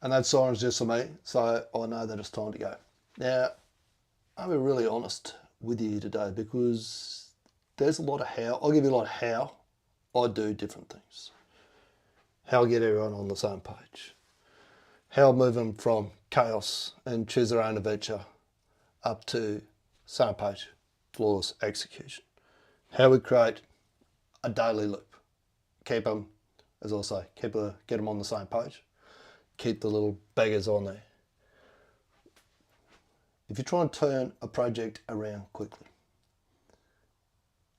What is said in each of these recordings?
And that siren's just for me, so I know that it's time to go. Now, I'll be really honest with you today because there's a lot of how. I'll give you a lot of how I do different things. How I get everyone on the same page. How I move them from chaos and choose their own adventure up to same page, flawless execution. How we create a daily loop. Keep them, as I say, get them on the same page. Keep the little beggars on there. If you try and turn a project around quickly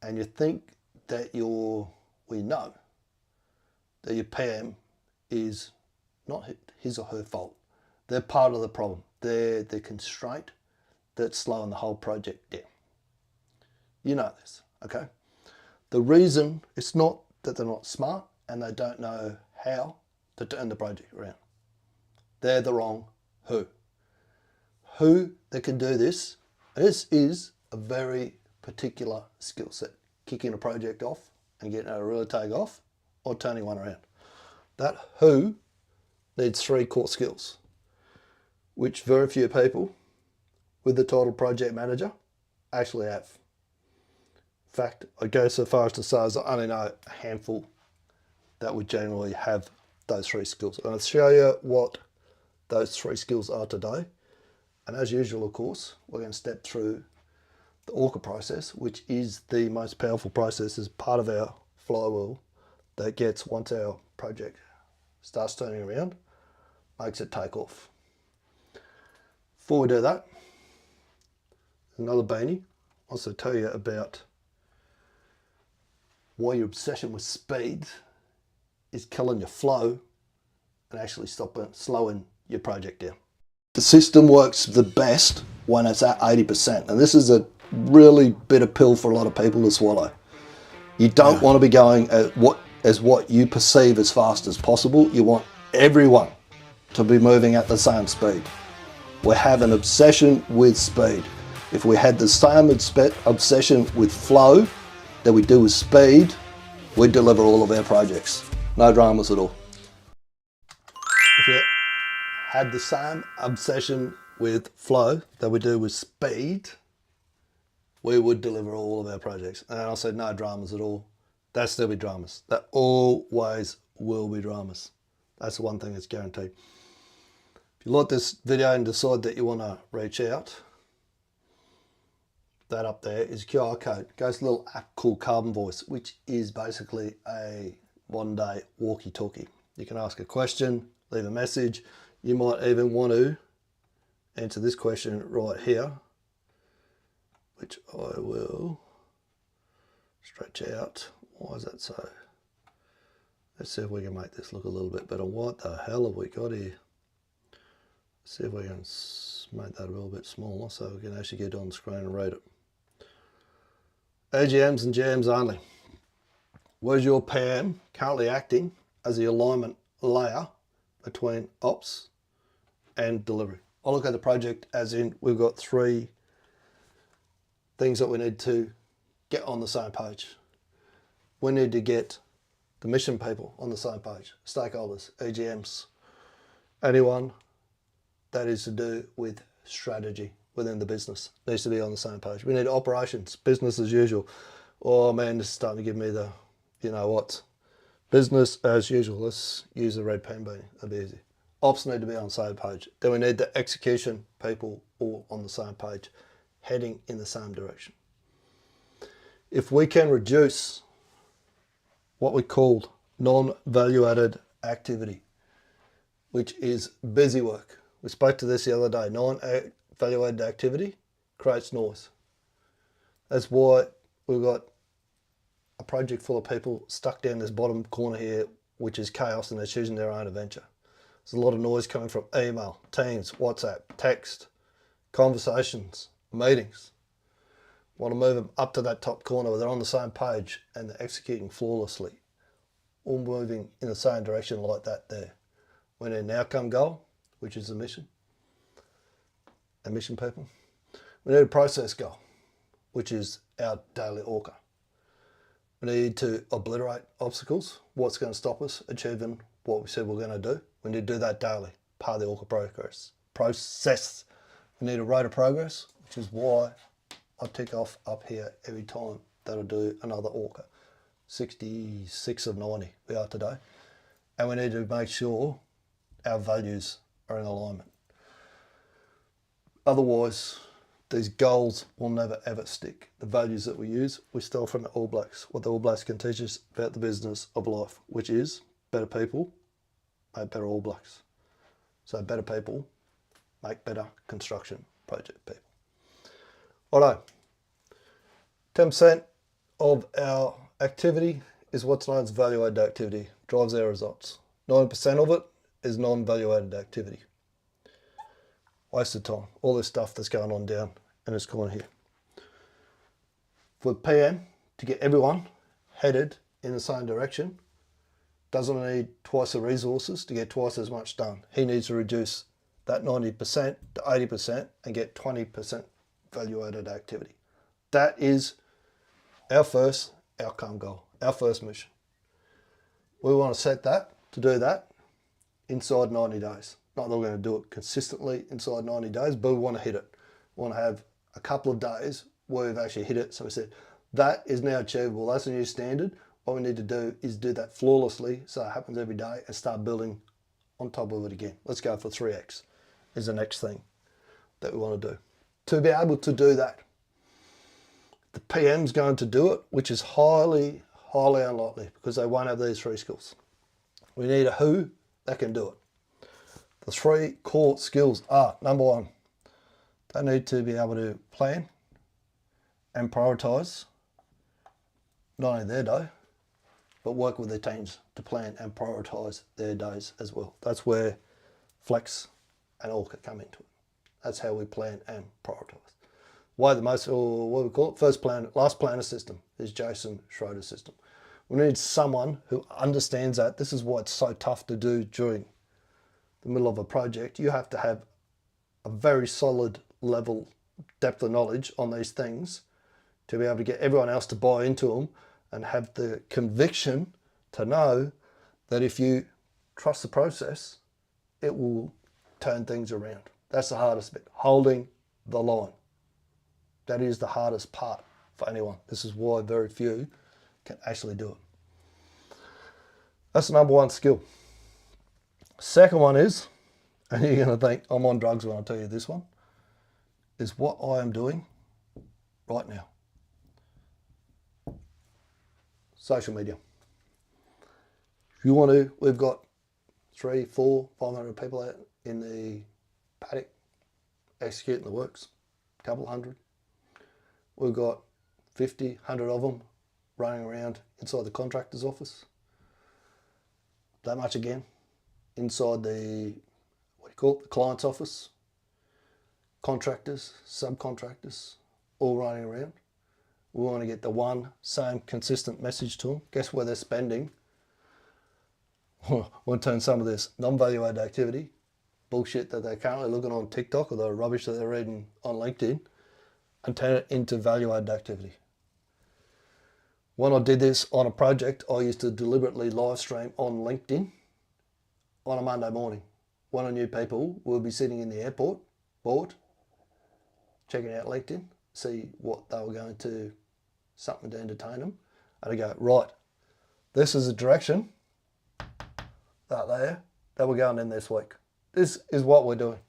and you think that we know that your PM is not his or her fault, they're part of the problem. They're the constraint that's slowing the whole project down. You know this, okay? The reason, it's not that they're not smart and they don't know how to turn the project around. They're the wrong who. Who that can do this. This is a very particular skill set. Kicking a project off and getting it to really take off, or turning one around. That who needs 3 core skills, which very few people with the title project manager actually have. In fact, I go so far as to say I only know a handful that would generally have those 3 skills. I'm going to show you what those 3 skills are today. And as usual, of course, we're going to step through the ORCA process, which is the most powerful process as part of our flywheel that gets, once our project starts turning around, makes it take off. Before we do that, another Beanie. I'll also tell you about why your obsession with speed is killing your flow and actually slowing your project down. The system works the best when it's at 80%, and this is a really bitter pill for a lot of people to swallow. You don't want to be going at what you perceive as fast as possible. You want everyone to be moving at the same speed. We have an obsession with speed. If we had the same obsession with flow that we do with speed, we'd deliver all of our projects. No dramas at all. If we had the same obsession with flow that we do with speed, we would deliver all of our projects. And I said no dramas at all. There'll still be dramas. There always will be dramas. That's the one thing that's guaranteed. If you like this video and decide that you want to reach out, that up there is QR code. It goes to a little app called Carbon Voice, which is basically a modern day walkie-talkie. You can ask a question, leave a message. You might even want to answer this question right here, which I will stretch out. Why is that so? Let's see if we can make this look a little bit better. What the hell have we got here? Let's see if we can make that a little bit smaller so we can actually get on the screen and read it. AGMs and GMs only. Where's your PM currently acting as the alignment layer between ops and delivery? I look at the project as in we've got 3 things that we need to get on the same page. We need to get the mission people on the same page, stakeholders, EGMs, anyone that is to do with strategy within the business needs to be on the same page. We need operations, business as usual. Oh man, this is starting to give me the, you know what, business as usual. Let's use the red pen Beanie, that'd be easy. Ops need to be on the same page. Then we need the execution people all on the same page, heading in the same direction. If we can reduce what we call non-value added activity, which is busy work. We spoke to this the other day. Non-value added activity creates noise. That's why we've got a project full of people stuck down this bottom corner here, which is chaos, and they're choosing their own adventure. There's a lot of noise coming from email, Teams, WhatsApp, text, conversations, meetings. Want to move them up to that top corner where they're on the same page and they're executing flawlessly, all moving in the same direction like that there. We need an outcome goal, which is the mission, and mission people. We need a process goal, which is our daily ORCA. We need to obliterate obstacles, what's going to stop us achieving what we said we're going to do. We need to do that daily. part of the ORCA process. We need a rate of progress, which is why I tick off up here every time that I do another ORCA. 66 of 90 we are today. And we need to make sure our values are in alignment. Otherwise, these goals will never ever stick. The values that we use, we steal from the All Blacks. What the All Blacks can teach us about the business of life, which is better people make better All Blacks. So better people make better construction project people. Alright, 10% of our activity is what's known as value-added activity, drives our results. 9% of it is non-value-added activity. Waste of time, all this stuff that's going on down in this corner here. For PM to get everyone headed in the same direction, doesn't need twice the resources to get twice as much done. He needs to reduce that 90% to 80% and get 20% value-added activity. That is our first outcome goal, our first mission. We want to set that, to do that, inside 90 days. Not that we're going to do it consistently inside 90 days, but we want to hit it. We want to have a couple of days where we've actually hit it. So we said, that is now achievable. That's a new standard. What we need to do is do that flawlessly so it happens every day and start building on top of it again. Let's go for 3x is the next thing that we want to do. To be able to do that, the PM's going to do it, which is highly, highly unlikely because they won't have these three skills. We need a who that can do it. The three core skills are, number one, they need to be able to plan and prioritise not only their day, but work with their teams to plan and prioritise their days as well. That's where Flex and ORCA come into it. That's how we plan and prioritise. Why the most, or what we call it, last planner system is Jason Schroeder's system. We need someone who understands that. This is why it's so tough to do during the middle of a project. You have to have a very solid level, depth of knowledge on these things to be able to get everyone else to buy into them and have the conviction to know that if you trust the process, it will turn things around. That's the hardest bit, holding the line. That is the hardest part for anyone. This is why very few can actually do it. That's the number one skill. Second one is, and you're going to think I'm on drugs when I tell you this one, is what I am doing right now. Social media. If you want to, we've got 300, 400, 500 people out in the paddock executing the works, a couple hundred. We've got 50, 100 of them running around inside the contractor's office. That much again. Inside the, what do you call it, the client's office. Contractors, subcontractors, all running around. We want to get the one same consistent message to them. Guess where they're spending? We'll turn some of this non-value added activity, bullshit that they're currently looking on TikTok or the rubbish that they're reading on LinkedIn, and turn it into value added activity. When I did this on a project, I used to deliberately live stream on LinkedIn on a Monday morning. When I knew people would be sitting in the airport, bored, checking out LinkedIn, see what they were going to, something to entertain them. And I go, right, this is the direction that we're going in this week. This is what we're doing.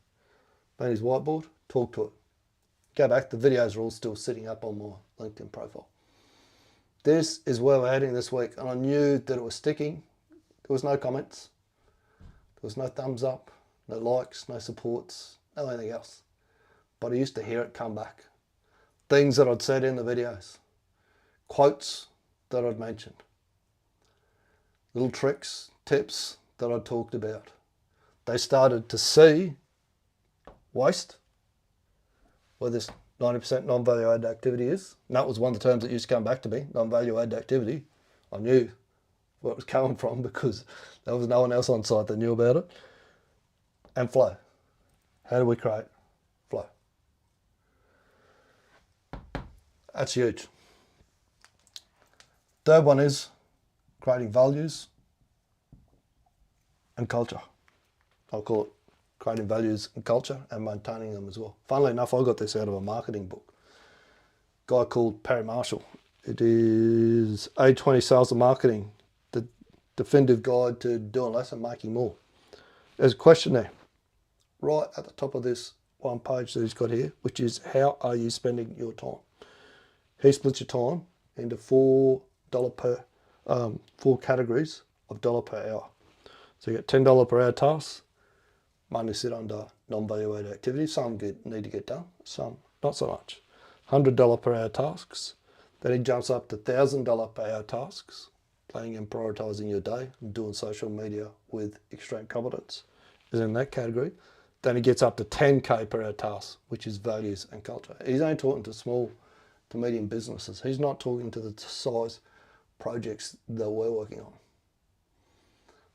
Beanie's whiteboard, talk to it. Go back, the videos are all still sitting up on my LinkedIn profile. This is where we're heading this week, and I knew that it was sticking. There was no comments. There was no thumbs up, no likes, no supports, no anything else. But I used to hear it come back. Things that I'd said in the videos. Quotes that I'd mentioned. Little tricks, tips that I'd talked about. They started to see waste, where this 90% non-value added activity is. And that was one of the terms that used to come back to me, non-value added activity. I knew where it was coming from because there was no one else on site that knew about it. And flow. How do we create flow? That's huge. Third one is creating values and culture. I'll call it creating values and culture and maintaining them as well. Funnily enough, I got this out of a marketing book. A guy called Perry Marshall. It is A20 Sales and Marketing, the definitive guide to doing less and making more. There's a question there, right at the top of this one page that he's got here, which is how are you spending your time? He splits your time into $4 per, 4 categories of dollar per hour. So you get $10 per hour tasks, mainly sit under non-value added activities. Some need to get done, some not so much. $100 per hour tasks. Then he jumps up to $1,000 per hour tasks, planning and prioritising your day, and doing social media with extreme competence is in that category. Then he gets up to 10K per hour tasks, which is values and culture. He's only talking to small to medium businesses. He's not talking to the size projects that we're working on.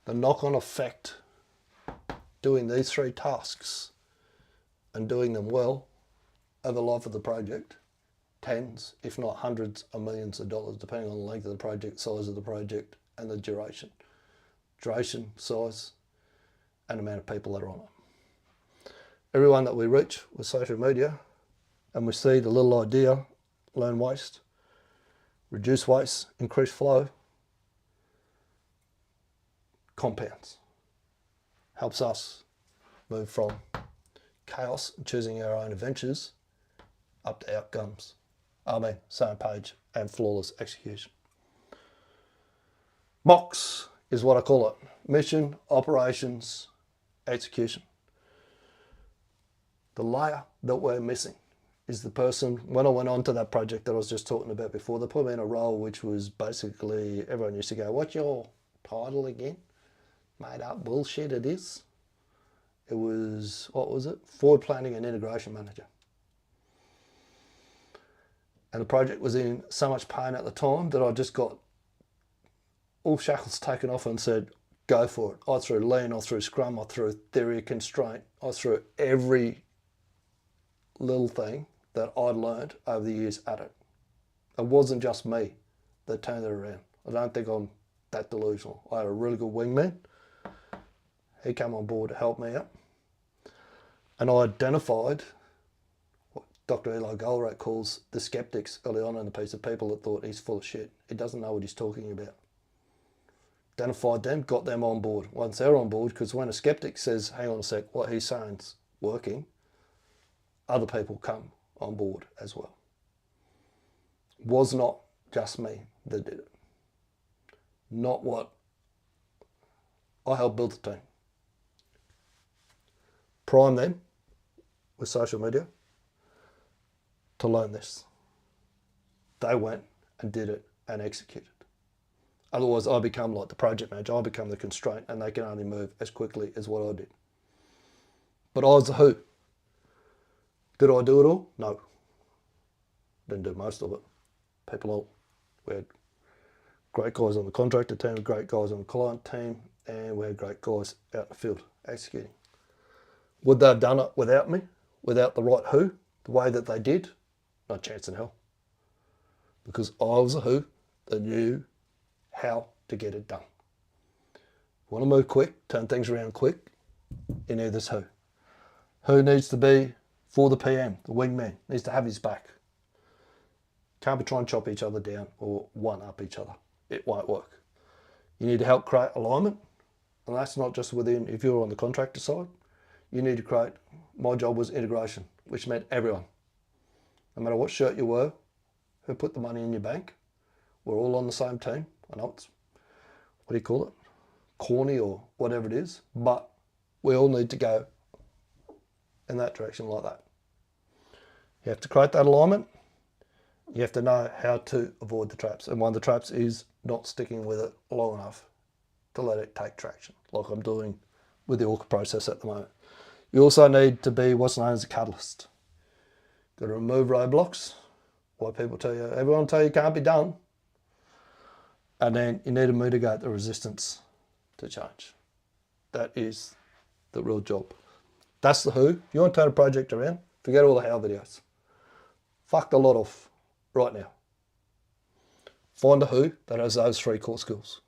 The knock-on effect doing these 3 tasks and doing them well over the life of the project, tens, if not hundreds of millions of dollars, depending on the length of the project, size of the project, and the duration. Duration, size, and amount of people that are on it. Everyone that we reach with social media, and we see the little idea, learn waste, reduce waste, increase flow, compounds. Helps us move from chaos and choosing our own adventures up to outcomes. Same page and flawless execution. MOX is what I call it. Mission, operations, execution. The layer that we're missing is the person, when I went on to that project that I was just talking about before, they put me in a role which was basically, everyone used to go, what's your title again? Made up bullshit it is. It was, what was it? Forward planning and integration manager. And the project was in so much pain at the time that I just got all shackles taken off and said, go for it. I threw lean, I threw scrum, I threw theory of constraint, I threw every little thing that I'd learned over the years at it. It wasn't just me that turned it around. I don't think I'm that delusional. I had a really good wingman. He came on board to help me out. And I identified what Dr. Eli Goldratt calls the skeptics early on in the piece of people that thought he's full of shit. He doesn't know what he's talking about. Identified them, got them on board. Once they're on board, because when a skeptic says, hang on a sec, what he's saying's working, other people come on board as well. It was not just me that did it. Not what I helped build the team. Prime them with social media to learn this. They went and did it and executed. Otherwise, I become like the project manager. I become the constraint, and they can only move as quickly as what I did. But I was the who. Did I do it all? No. Didn't do most of it. People all. We had great guys on the contractor team, great guys on the client team, and we had great guys out in the field executing. Would they have done it without me? Without the right who? The way that they did? No chance in hell. Because I was the who that knew how to get it done. Want to move quick, turn things around quick, you need this who. Who needs to be for the PM, the wingman, needs to have his back. Can't be trying to chop each other down or one up each other. It won't work. You need to help create alignment, and that's not just within, if you're on the contractor side, you need to create, my job was integration, which meant everyone. No matter what shirt you were, who put the money in your bank, we're all on the same team. I know it's, what do you call it? Corny or whatever it is, but we all need to go in that direction like that. You have to create that alignment. You have to know how to avoid the traps. And one of the traps is not sticking with it long enough to let it take traction, like I'm doing with the ORCA process at the moment. You also need to be what's known as a catalyst. Got to remove roadblocks. Why people tell you, everyone tell you can't be done. And then you need to mitigate the resistance to change. That is the real job. That's the who. If you want to turn a project around, forget all the how videos. Fuck the lot off right now. Find a who that has those 3 core skills.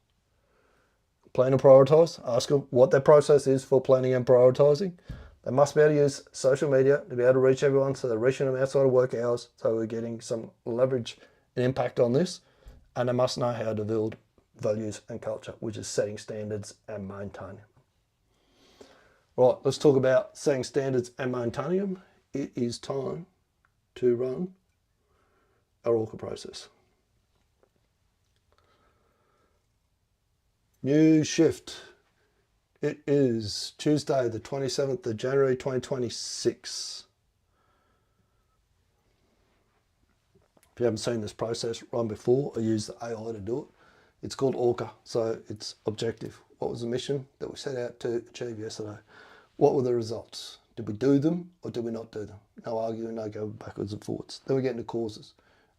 Plan and prioritise. Ask them what their process is for planning and prioritising. They must be able to use social media to be able to reach everyone, so they're reaching them outside of work hours, so we're getting some leverage and impact on this. And they must know how to build values and culture, which is setting standards and maintaining them. Right, let's talk about setting standards and maintaining them. It is time to run our ORCA process. New shift. It is Tuesday, the 27th of January, 2026. If you haven't seen this process run before, I use the AI to do it. It's called ORCA, so it's objective. What was the mission that we set out to achieve yesterday? What were the results? Did we do them or did we not do them? No arguing, no going backwards and forwards. Then we get into causes.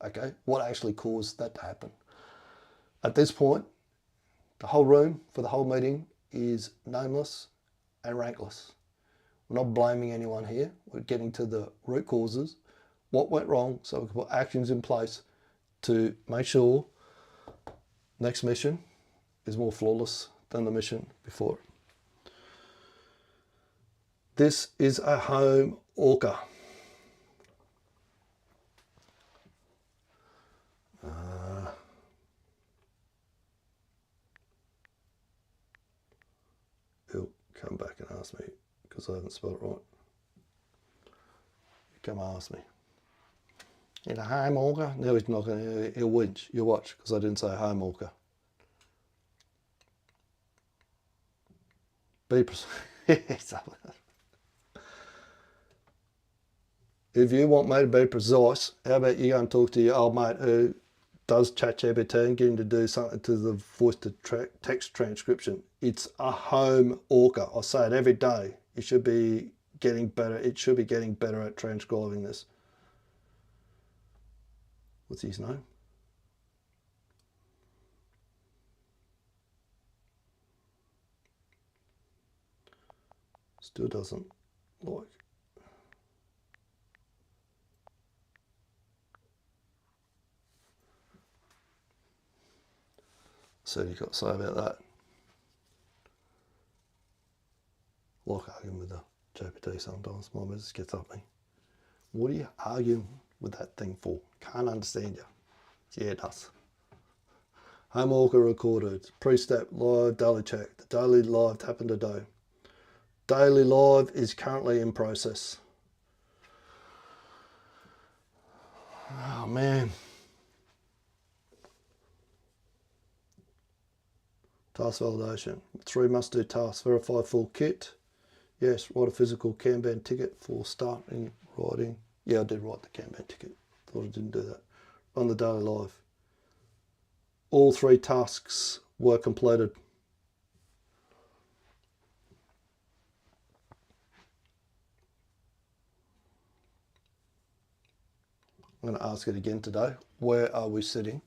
Okay, what actually caused that to happen? At this point, the whole room for the whole meeting is nameless and rankless. We're not blaming anyone here. We're getting to the root causes. What went wrong, so we can put actions in place to make sure next mission is more flawless than the mission before. This is a home ORCA. He'll come back and ask me because I haven't spelled it right. Come ask me. In a home ORCA? No, he's not going to. He'll winch. You'll watch because I didn't say home ORCA. Be precise. If you want me to be precise, how about you go and talk to your old mate who does ChatGPT and get him to do something to the voice to text transcription. It's a home ORCA. I say it every day. You should be getting better. It should be getting better at transcribing this. What's his name? Still doesn't like. So you got to say about that. Like arguing with the GPT sometimes. My missus gets up me. What are you arguing with that thing for? Can't understand you. Yeah, it does. Home ORCA recorded. Pre-step live daily check. The daily live happened today. Daily live is currently in process. Oh man. Task validation. 3 must-do tasks. Verify full kit. Yes, write a physical Kanban ticket for starting writing. Yeah, I did write the Kanban ticket. Thought I didn't do that. On the daily live. All 3 tasks were completed. I'm going to ask it again today. Where are we sitting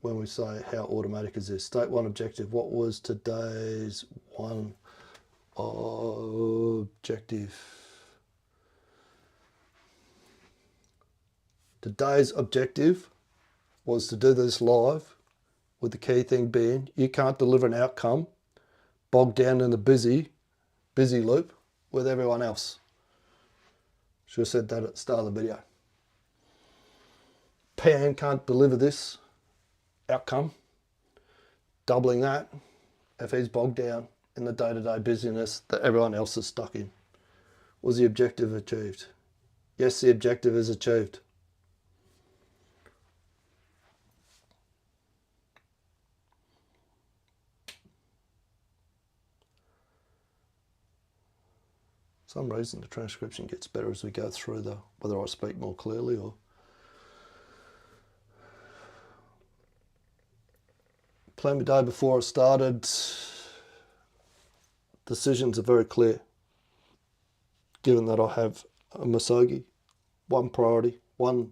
when we say how automatic is this? State 1 objective. What was today's one objective? Today's objective was to do this live, with the key thing being you can't deliver an outcome bogged down in the busy loop with everyone else. Should have said that at the start of the video. PM can't deliver this outcome, doubling that, if he's bogged down in the day-to-day busyness that everyone else is stuck in. Was the objective achieved? Yes, the objective is achieved. For some reason the transcription gets better as we go through whether I speak more clearly or plan my day before I started. Decisions are very clear, given that I have a Masogi, one priority, one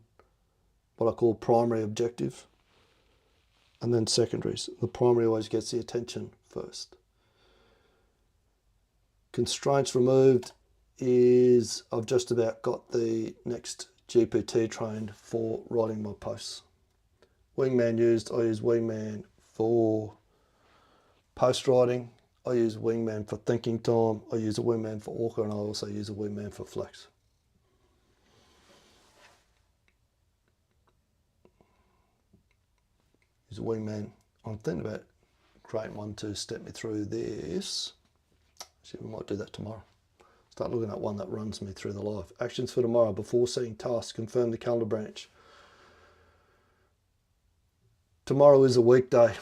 what I call primary objective, and then secondaries. The primary always gets the attention first. Constraints removed is I've just about got the next GPT trained for writing my posts. Wingman used, I use Wingman for post writing. I use wingman for thinking time, I use a wingman for ORCA, and I also use a wingman for flex. Use a wingman. I'm thinking about creating one to step me through this. Actually, we might do that tomorrow. Start looking at one that runs me through the life. Actions for tomorrow. Before seeing tasks, confirm the calendar branch. Tomorrow is a weekday.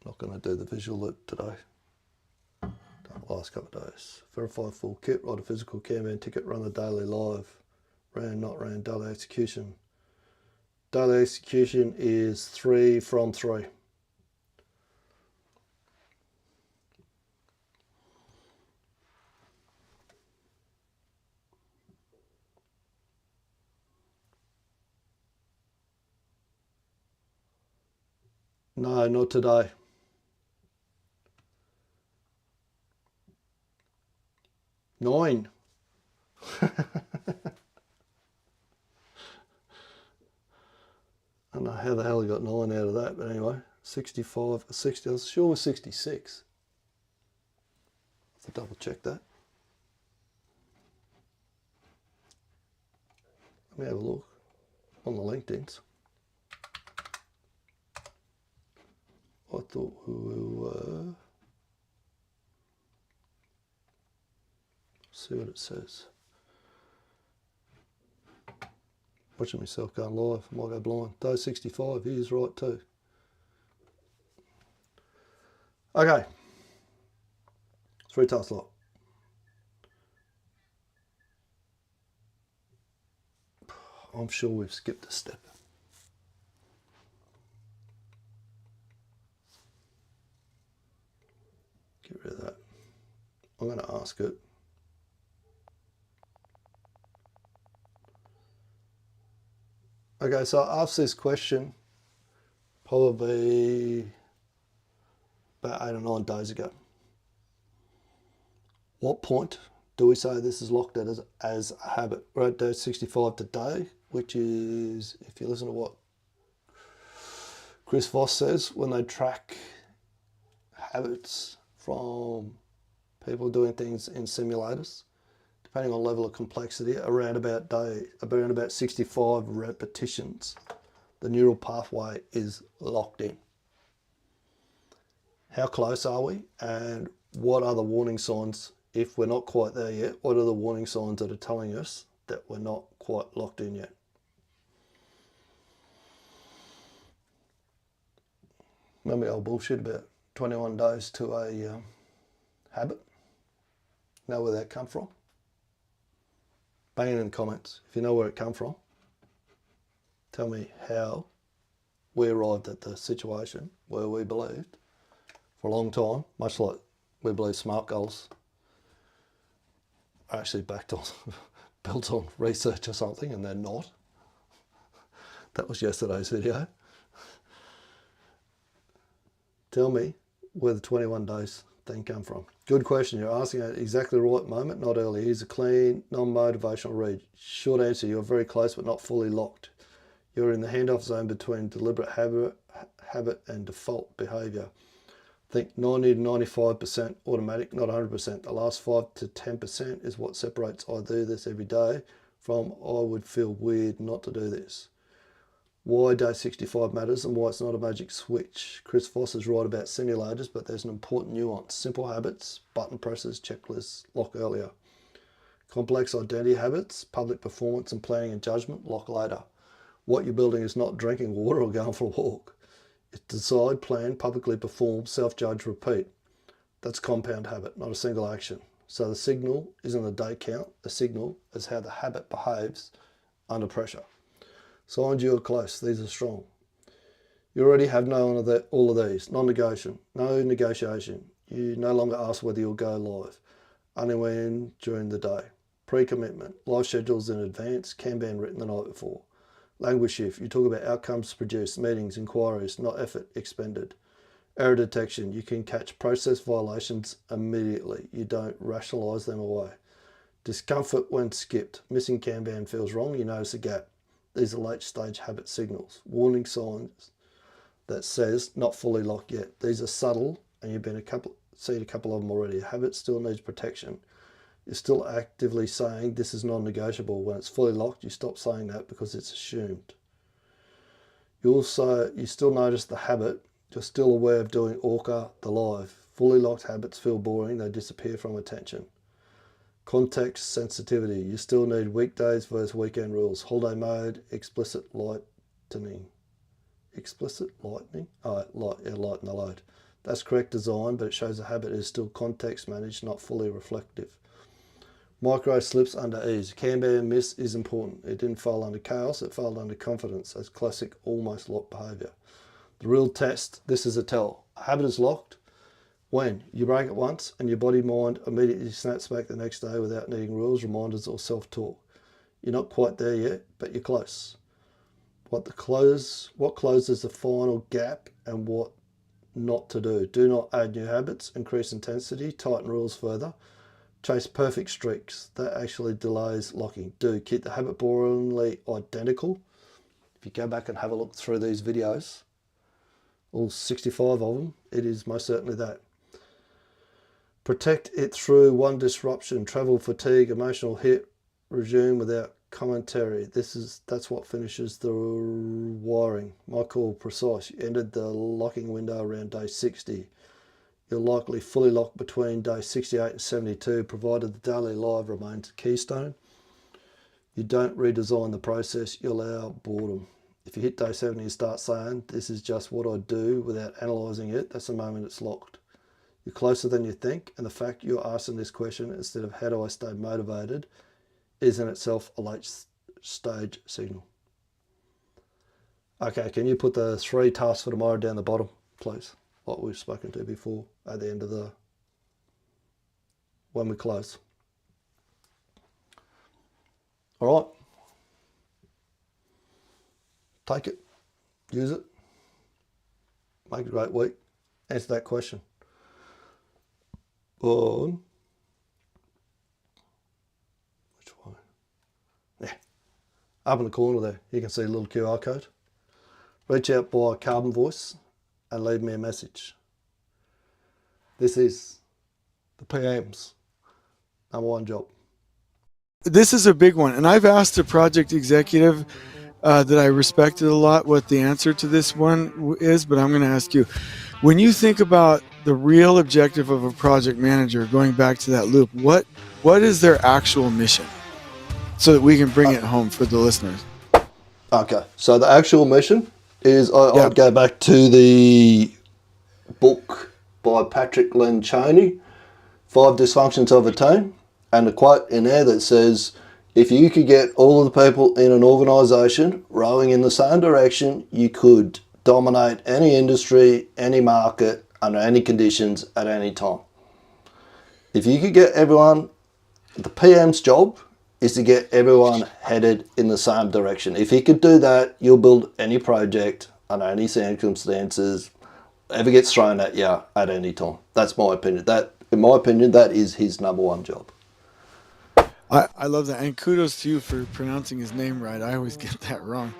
Not going to do the visual loop today. Done the last couple of days. Verify full kit, write a physical Kanban ticket, run a daily live. Ran, not ran, daily execution. Daily execution is 3 from 3. No, not today. Nine. I don't know how the hell he got 9 out of that, but anyway, 65, 60, I was sure it was 66. I have to double check that. Let me have a look on the LinkedIn's. I thought we were, see what it says. Watching myself going live, I might go blind. Day 65, he is right too. Okay, 3 task lot. I'm sure we've skipped a step. Get rid of that. I'm going to ask it. Okay, so I asked this question probably about 8 or 9 days ago. What point do we say this is locked in as a habit? We're at day 65 today, which is, if you listen to what Chris Voss says, when they track habits from people doing things in simulators, depending on level of complexity, around about 65 repetitions, the neural pathway is locked in. How close are we? And what are the warning signs? If we're not quite there yet, what are the warning signs that are telling us that we're not quite locked in yet? Remember the old bullshit about 21 days to a habit? Know where that come from? Bang it in the comments if you know where it come from. Tell me how we arrived at the situation where we believed for a long time, much like we believe SMART goals are actually backed on, built on research or something, and they're not. That was yesterday's video. Tell me where the 21 days thing come from. Good question. You're asking at exactly the right moment, not early. Here's a clean, non-motivational read. Short answer, you're very close but not fully locked. You're in the handoff zone between deliberate habit and default behavior. Think 90 to 95% automatic, not 100%. The last 5 to 10% is what separates I do this every day from I would feel weird not to do this. Why day 65 matters and why it's not a magic switch. Chris Voss is right about simulators, but there's an important nuance. Simple habits, button presses, checklists, lock earlier. Complex identity habits, public performance and planning and judgment, lock later. What you're building is not drinking water or going for a walk. It's decide, plan, publicly perform, self-judge, repeat. That's compound habit, not a single action. So the signal isn't a day count. The signal is how the habit behaves under pressure. Signs you are close. These are strong. You already have known all of these. Non-negotiation. No negotiation. You no longer ask whether you'll go live. Only when during the day. Pre-commitment. Live schedules in advance. Kanban written the night before. Language shift. You talk about outcomes produced, meetings, inquiries, not effort expended. Error detection. You can catch process violations immediately. You don't rationalise them away. Discomfort when skipped. Missing Kanban feels wrong. You notice a gap. These are late stage habit signals, warning signs that says not fully locked yet. These are subtle, and you've been seen a couple of them already. A habit still needs protection. You're still actively saying this is non-negotiable. When it's fully locked, you stop saying that because it's assumed. You still notice the habit. You're still aware of doing ORCA, the live. Fully locked habits feel boring. They disappear from attention. Context sensitivity. You still need weekdays versus weekend rules. Holiday mode, explicit lightening. Explicit lightening? Oh, lighten the load. That's correct design, but it shows the habit is still context managed, not fully reflective. Micro slips under ease. Camber miss is important. It didn't fall under chaos, it fell under confidence. That's classic almost locked behaviour. The real test, this is a tell. A habit is locked when you break it once and your body mind immediately snaps back the next day without needing rules, reminders or self-talk. You're not quite there yet, but you're close. What closes the final gap and what not to do. Do not add new habits, increase intensity, tighten rules further. Chase perfect streaks. That actually delays locking. Do keep the habit boringly identical. If you go back and have a look through these videos, all 65 of them, it is most certainly that. Protect it through one disruption, travel fatigue, emotional hit, resume without commentary. That's what finishes the wiring. My call precise. You ended the locking window around day 60. You're likely fully locked between day 68 and 72, provided the daily live remains a keystone. You don't redesign the process, you allow boredom. If you hit day 70 and start saying, this is just what I do without analysing it, that's the moment it's locked. You're closer than you think, and the fact you're asking this question instead of how do I stay motivated is in itself a late stage signal. Okay, can you put the 3 tasks for tomorrow down the bottom, please? Like we've spoken to before at the end of when we close. All right. Take it, use it, make a great week, answer that question. On which one? Yeah, up in the corner there, you can see a little QR code. Reach out by Carbon Voice and leave me a message. This is the PM's #1 job. This is a big one, and I've asked a project executive that I respected a lot what the answer to this one is, but I'm going to ask you. When you think about the real objective of a project manager, going back to that loop, what is their actual mission? So that we can bring it home for the listeners. Okay, so the actual mission is, I'd go back to the book by Patrick Lencioni, 5 Dysfunctions of a Team, and a quote in there that says, if you could get all of the people in an organisation rowing in the same direction, you could dominate any industry, any market, under any conditions, at any time. If you could get everyone, the PM's job is to get everyone headed in the same direction. If you could do that, you'll build any project under any circumstances, ever gets thrown at you at any time. That's my opinion. In my opinion, that is his #1 job. I love that, and kudos to you for pronouncing his name right. I always get that wrong.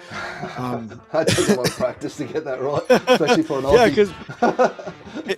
I took a lot of practice to get that right, especially for an Aussie. Yeah, because